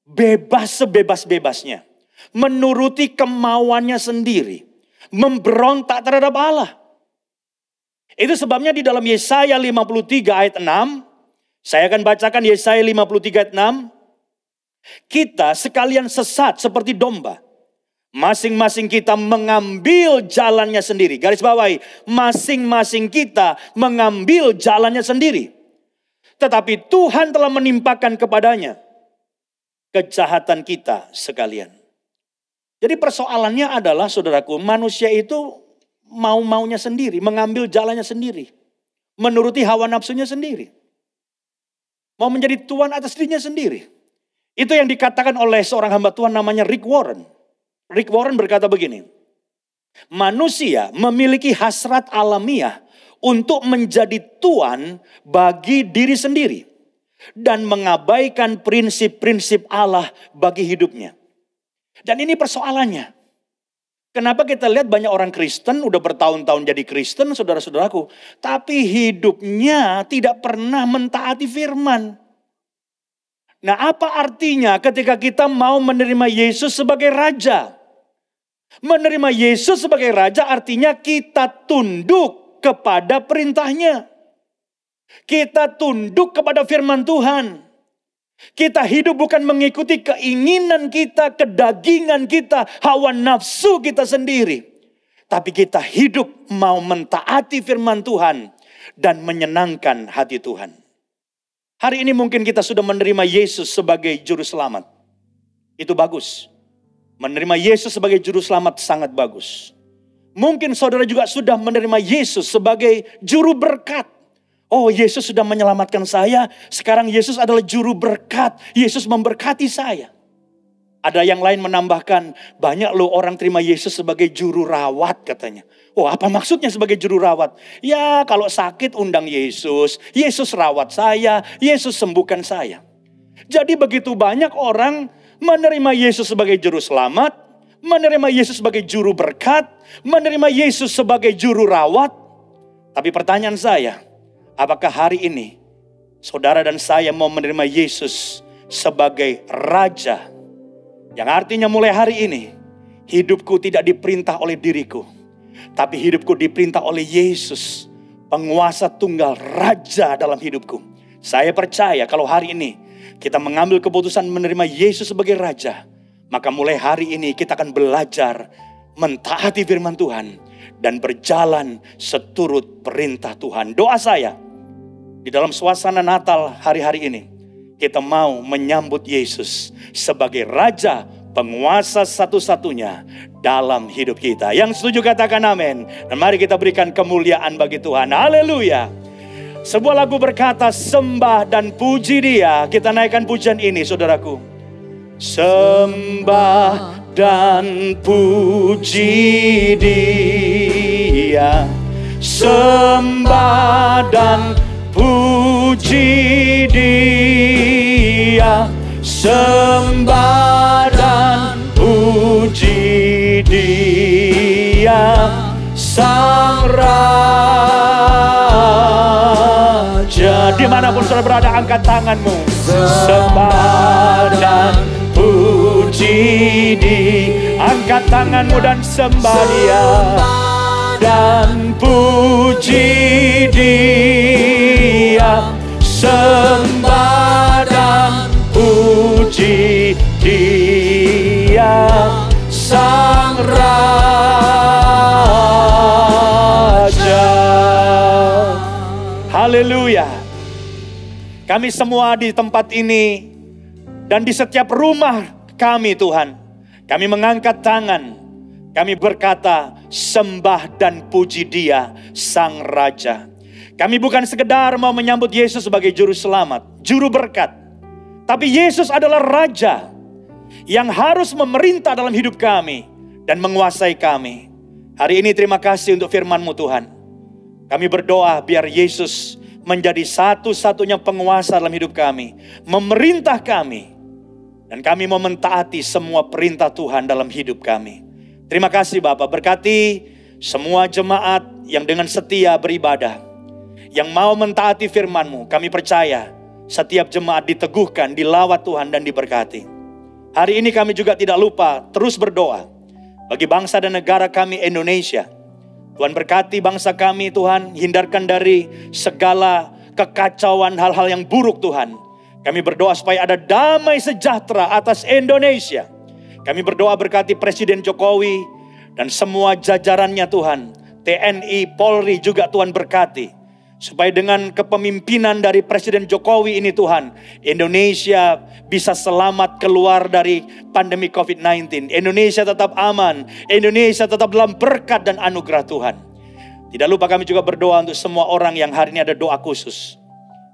bebas sebebas-bebasnya. Menuruti kemauannya sendiri. Memberontak terhadap Allah. Itu sebabnya di dalam Yesaya 53 ayat 6. Saya akan bacakan Yesaya 53 ayat 6. Kita sekalian sesat seperti domba. Masing-masing kita mengambil jalannya sendiri. Garis bawahi, masing-masing kita mengambil jalannya sendiri. Tetapi Tuhan telah menimpakan kepadanya kejahatan kita sekalian. Jadi persoalannya adalah, saudaraku, manusia itu mau-maunya sendiri, mengambil jalannya sendiri. Menuruti hawa nafsunya sendiri. Mau menjadi tuan atas dirinya sendiri. Itu yang dikatakan oleh seorang hamba Tuhan namanya Rick Warren. Rick Warren berkata begini. Manusia memiliki hasrat alamiah untuk menjadi tuan bagi diri sendiri. Dan mengabaikan prinsip-prinsip Allah bagi hidupnya. Dan ini persoalannya. Kenapa kita lihat banyak orang Kristen udah bertahun-tahun jadi Kristen, saudara-saudaraku. Tapi hidupnya tidak pernah mentaati firman. Nah, apa artinya ketika kita mau menerima Yesus sebagai Raja? Menerima Yesus sebagai Raja artinya kita tunduk kepada perintahnya. Kita tunduk kepada firman Tuhan. Kita hidup bukan mengikuti keinginan kita, kedagingan kita, hawa nafsu kita sendiri. Tapi kita hidup mau mentaati firman Tuhan dan menyenangkan hati Tuhan. Hari ini mungkin kita sudah menerima Yesus sebagai juru selamat. Itu bagus. Menerima Yesus sebagai juru selamat sangat bagus. Mungkin saudara juga sudah menerima Yesus sebagai juru berkat. Oh, Yesus sudah menyelamatkan saya. Sekarang Yesus adalah juru berkat. Yesus memberkati saya. Ada yang lain menambahkan, banyak loh orang terima Yesus sebagai juru rawat katanya. Oh, apa maksudnya sebagai juru rawat? Ya, kalau sakit undang Yesus. Yesus rawat saya. Yesus sembuhkan saya. Jadi begitu banyak orang menerima Yesus sebagai juru selamat, menerima Yesus sebagai juru berkat, menerima Yesus sebagai juru rawat. Tapi pertanyaan saya, apakah hari ini saudara dan saya mau menerima Yesus sebagai Raja? Yang artinya mulai hari ini, hidupku tidak diperintah oleh diriku, tapi hidupku diperintah oleh Yesus, penguasa tunggal, Raja dalam hidupku. Saya percaya kalau hari ini kita mengambil keputusan menerima Yesus sebagai Raja, maka mulai hari ini kita akan belajar mentaati firman Tuhan dan berjalan seturut perintah Tuhan. Doa saya, di dalam suasana Natal hari-hari ini, kita mau menyambut Yesus sebagai Raja, penguasa satu-satunya dalam hidup kita. Yang setuju katakan amin. Dan mari kita berikan kemuliaan bagi Tuhan. Haleluya. Sebuah lagu berkata, sembah dan puji Dia. Kita naikkan pujian ini, saudaraku. Sembah dan puji Dia. Sembah dan puji Dia, sembah dan puji Dia, Sang Raja. Dimanapun saudara berada, angkat tanganmu. Sembah dan puji Dia, angkat tanganmu dan sembah Dia. Dan puji Dia, sembah dan puji Dia, Sang Raja. Haleluya. Kami semua di tempat ini dan di setiap rumah kami, Tuhan, kami mengangkat tangan. Kami berkata, sembah dan puji Dia, Sang Raja. Kami bukan sekedar mau menyambut Yesus sebagai juru selamat, juru berkat. Tapi Yesus adalah Raja yang harus memerintah dalam hidup kami dan menguasai kami. Hari ini terima kasih untuk firman-Mu Tuhan. Kami berdoa biar Yesus menjadi satu-satunya penguasa dalam hidup kami, memerintah kami. Dan kami mau mentaati semua perintah Tuhan dalam hidup kami. Terima kasih Bapak, berkati semua jemaat yang dengan setia beribadah, yang mau mentaati firman-Mu. Kami percaya setiap jemaat diteguhkan, dilawat Tuhan dan diberkati. Hari ini kami juga tidak lupa terus berdoa bagi bangsa dan negara kami Indonesia. Tuhan berkati bangsa kami Tuhan, hindarkan dari segala kekacauan hal-hal yang buruk Tuhan. Kami berdoa supaya ada damai sejahtera atas Indonesia. Kami berdoa berkati Presiden Jokowi dan semua jajarannya Tuhan. TNI, Polri juga Tuhan berkati. Supaya dengan kepemimpinan dari Presiden Jokowi ini Tuhan, Indonesia bisa selamat keluar dari pandemi COVID-19. Indonesia tetap aman. Indonesia tetap dalam berkat dan anugerah Tuhan. Tidak lupa kami juga berdoa untuk semua orang yang hari ini ada doa khusus.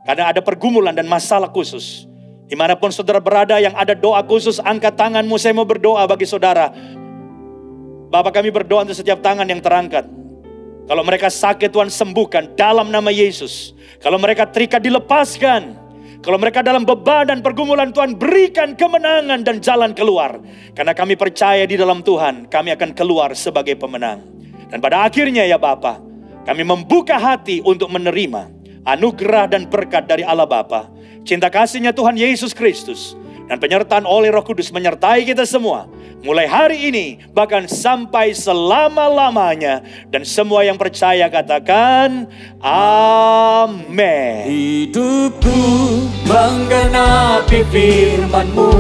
Karena ada pergumulan dan masalah khusus. Dimanapun saudara berada yang ada doa khusus, angkat tanganmu, saya mau berdoa bagi saudara. Bapak kami berdoa untuk setiap tangan yang terangkat. Kalau mereka sakit Tuhan sembuhkan dalam nama Yesus. Kalau mereka terikat dilepaskan. Kalau mereka dalam beban dan pergumulan Tuhan berikan kemenangan dan jalan keluar. Karena kami percaya di dalam Tuhan kami akan keluar sebagai pemenang. Dan pada akhirnya ya Bapak, kami membuka hati untuk menerima anugerah dan berkat dari Allah Bapa, cinta kasihnya Tuhan Yesus Kristus, dan penyertaan oleh Roh Kudus menyertai kita semua, mulai hari ini bahkan sampai selama-lamanya. Dan semua yang percaya katakan amin. Hidupku menggenapi firman-Mu,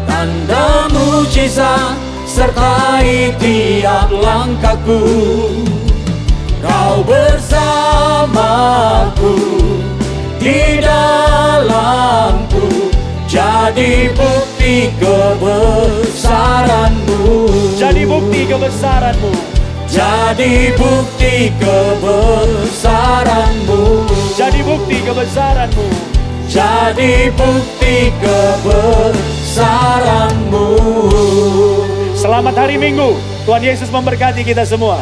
tanda mujizat sertai tiap langkahku. Kau bersamaku, di dalamku, jadi bukti kebesaran-Mu. Jadi bukti kebesaran-Mu. Jadi bukti kebesaran-Mu. Jadi bukti kebesaran-Mu. Jadi bukti kebesaran-Mu. Selamat hari Minggu. Tuhan Yesus memberkati kita semua.